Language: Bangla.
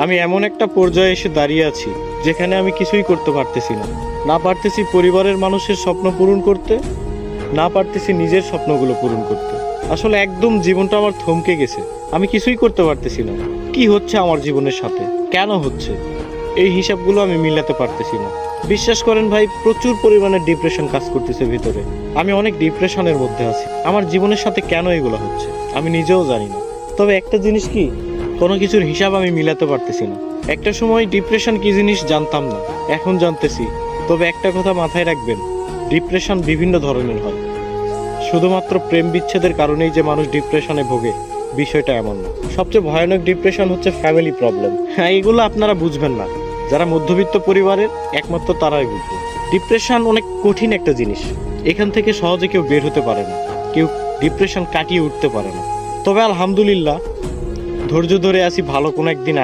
আমি এমন একটা পর্যায়ে এসে দাঁড়িয়ে আছি যেখানে আমি কিছুই করতে পারতেছি না। না পারতেছি পরিবারের মানুষের স্বপ্ন পূরণ করতে, না পারতেছি নিজের স্বপ্নগুলো পূরণ করতে। আসলে একদম জীবনটা আমার থমকে গেছে। আমি কিছুই করতে পারতেছি না। কি হচ্ছে আমার জীবনের সাথে, কেন হচ্ছে, এই হিসাবগুলো আমি মিলাতে পারতেছি না। বিশ্বাস করেন ভাই, প্রচুর পরিমাণে ডিপ্রেশন কাজ করতেছে ভিতরে। আমি অনেক ডিপ্রেশনের মধ্যে আছি। আমার জীবনের সাথে কেন এগুলো হচ্ছে আমি নিজেও জানি না। তবে একটা জিনিস কি, কোনো কিছুর হিসাব আমি মিলাতে পারতেছি না। একটা সময় ডিপ্রেশন কি জিনিস জানতাম না, এখন জানতেছি। তবে একটা কথা মাথায় রাখবেন, ডিপ্রেশন বিভিন্ন ধরনের হয়। শুধুমাত্র প্রেম বিচ্ছেদের কারণেই যে মানুষ ডিপ্রেশনে ভোগে, বিষয়টা এমন না। সবচেয়ে ভয়ানক ডিপ্রেশন হচ্ছে ফ্যামিলি প্রবলেম। হ্যাঁ, এগুলো আপনারা বুঝবেন না। যারা মধ্যবিত্ত পরিবারের, একমাত্র তারাই বুঝবে। ডিপ্রেশন অনেক কঠিন একটা জিনিস। এখান থেকে সহজে কেউ বের হতে পারে না, কেউ ডিপ্রেশন কাটিয়ে উঠতে পারে না। তবে আলহামদুলিল্লাহ, ধৈর্য ধরে আছি, ভালো কোনো একদিন আসবে।